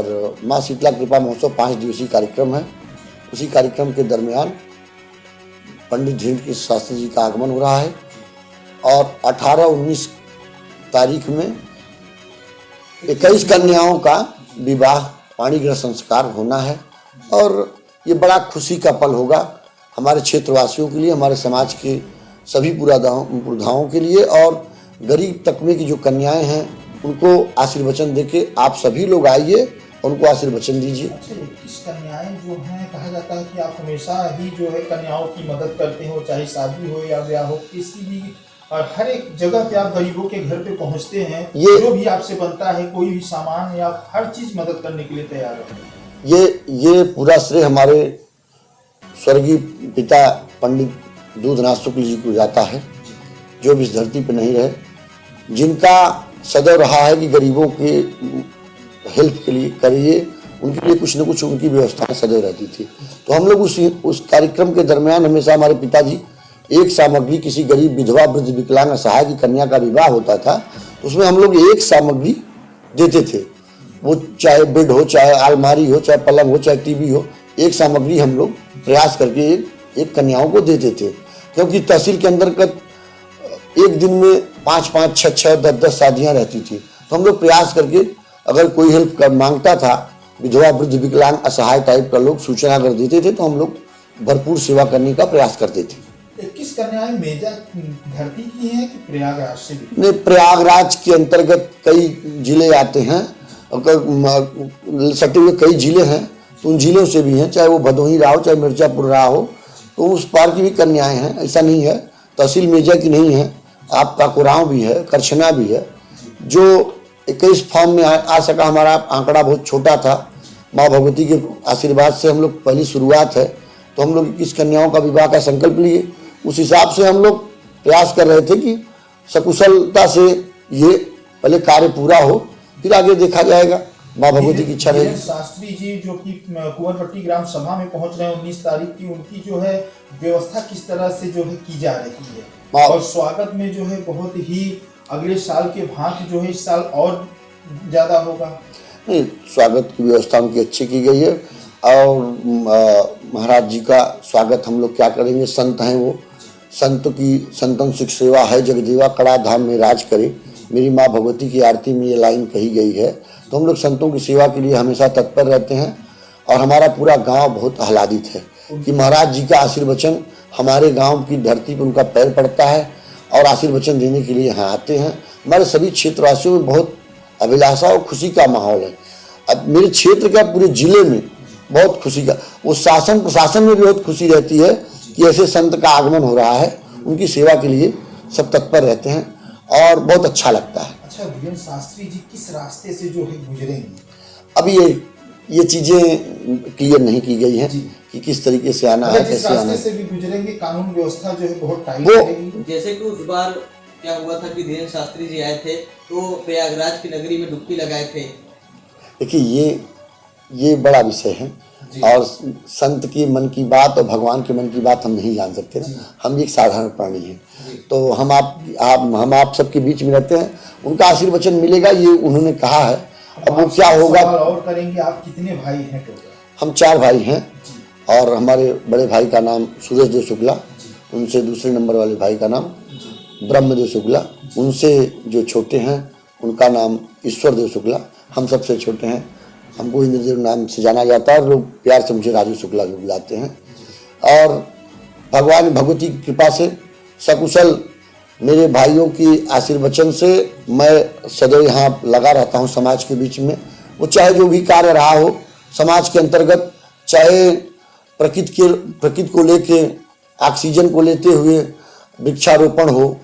और माँ शीतला कृपा महोत्सव 5 दिवसीय कार्यक्रम है। उसी कार्यक्रम के दरमियान पंडित धीरेन्द्र कृष्ण शास्त्री जी का आगमन हो रहा है और 18-19 तारीख में 21 कन्याओं का विवाह पाणी ग्रह संस्कार होना है और ये बड़ा खुशी का पल होगा हमारे क्षेत्रवासियों के लिए, हमारे समाज के सभी पुरोधाओं के लिए और गरीब तबके की जो कन्याएं हैं उनको आशीर्वचन देके आप सभी लोग आइए और उनको आशीर्वचन दीजिए। अच्छा, 21 कन्याएं जो हैं, कहा जाता है कि आप हमेशा ही जो है कन्याओं की मदद करते हो, चाहे शादी हो या ब्याह हो, किसी भी और हर एक जगह पे आप गरीबों के घर पे पहुंचते हैं। जो भी आपसे बनता है, कोई भी सामान या हर चीज मदद करने के लिए तैयार रहते हैं। ये पूरा श्रेय हमारे स्वर्गीय पिता पंडित दूधनाथ शुक्ल जी को जाता है, जो भी इस धरती पर नहीं रहे, जिनका सदैव रहा है कि गरीबों के हेल्प के लिए करिए, उनके लिए कुछ न कुछ उनकी व्यवस्थाएं सदैव रहती थी। तो हम लोग उस कार्यक्रम के दरमियान हमेशा हमारे पिताजी एक सामग्री, किसी गरीब विधवा वृद्ध विकलांग असहाय की कन्या का विवाह होता था तो उसमें हम लोग एक सामग्री देते थे। वो चाहे बेड हो, चाहे अलमारी हो, चाहे पलंग हो, चाहे टीवी हो, एक सामग्री हम लोग प्रयास करके एक कन्याओं को देते थे। क्योंकि तहसील के अंतर्गत एक दिन में 5-5, 6-6, 10-10 शादियाँ रहती थी। तो हम लोग प्रयास करके अगर कोई हेल्प कर मांगता था, विधवा वृद्ध विकलांग असहाय टाइप का लोग सूचना अगर देते थे तो हम लोग भरपूर सेवा करने का प्रयास करते थे। 21 कन्याएं मेजा धरती की हैं कि प्रयागराज से भी? नहीं, प्रयागराज के अंतर्गत कई जिले आते हैं, सटे हुए कई जिले हैं, तो उन जिलों से भी हैं, चाहे वो भदोही रहा हो, चाहे मिर्जापुर रहा हो, तो उस पार की भी कन्याएं हैं। ऐसा नहीं है तहसील मेजा की नहीं है, आपका कुराव भी है, करछना भी है। जो 21 फॉर्म में आ सका, हमारा आंकड़ा बहुत छोटा था, माँ भगवती के आशीर्वाद से हम लोग पहली शुरुआत है, तो हम लोग 21 कन्याओं का विवाह का संकल्प लिए। उस हिसाब से हम लोग प्रयास कर रहे थे कि सकुशलता से ये पहले कार्य पूरा हो, फिर आगे देखा जाएगा, माँ भगवती की इच्छा रहेगी। शास्त्री जी जो कि कुंवरपट्टी ग्राम सभा में पहुंच रहे हैं 19 तारीख की, उनकी जो है व्यवस्था किस तरह से जो है की जा रही है और स्वागत में जो है बहुत ही अगले साल के भांति जो है इस साल और ज्यादा होगा? नहीं, स्वागत की व्यवस्था उनकी अच्छी की गई है और महाराज जी का स्वागत हम लोग क्या करेंगे, संत हैं वो, संत की संतन सुख सेवा है जगदेवा, कड़ा धाम में राज करे, मेरी माँ भगवती की आरती में ये लाइन कही गई है। तो हम लोग संतों की सेवा के लिए हमेशा तत्पर रहते हैं और हमारा पूरा गांव बहुत आह्लादित है कि महाराज जी का आशीर्वचन हमारे गांव की धरती पर उनका पैर पड़ता है और आशीर्वचन देने के लिए यहाँ आते हैं। हमारे सभी क्षेत्रवासियों में बहुत अभिलाषा और खुशी का माहौल है। अब मेरे क्षेत्र का पूरे जिले में बहुत खुशी का, वो शासन प्रशासन में भी बहुत खुशी रहती है कि ऐसे संत का आगमन हो रहा है, उनकी सेवा के लिए सब तत्पर रहते हैं और बहुत अच्छा लगता है। अच्छा, धीरेन्द्र शास्त्री जी किस रास्ते से जो है गुजरेंगे? अभी ये चीजें क्लियर नहीं की गई हैं कि किस तरीके से आना है, कैसे आना है। से भी गुजरेंगे, कानून व्यवस्था जो है बहुत टाइट रहेगी। जैसे कि उस बार क्या हुआ था कि धीरेन्द्र शास्त्री जी आए थे तो प्रयागराज की नगरी में डुबकी लगाए थे। देखिए ये बड़ा विषय है और संत की मन की बात और भगवान के मन की बात हम नहीं जान सकते ना, हम एक साधारण प्राणी हैं। तो हम आप सबके बीच में रहते हैं, उनका आशीर्वचन मिलेगा, ये उन्होंने कहा है। अब वो क्या होगा और करेंगे। आप कितने भाई हैं टोटल? हम 4 भाई हैं और हमारे बड़े भाई का नाम सूरज देव शुक्ला, उनसे दूसरे नंबर वाले भाई का नाम ब्रह्मदेव शुक्ला, उनसे जो छोटे हैं उनका नाम ईश्वर देव शुक्ला, हम सबसे छोटे हैं, हमको इंद्रदेव नाम से जाना जाता है और लोग प्यार से मुझे राजू शुक्ला भी बुलाते हैं। और भगवान भगवती की कृपा से सकुशल मेरे भाइयों की आशीर्वचन से मैं सदैव यहाँ लगा रहता हूँ समाज के बीच में। वो चाहे जो भी कार्य रहा हो समाज के अंतर्गत, चाहे प्रकृति को लेके ऑक्सीजन को लेते हुए वृक्षारोपण हो,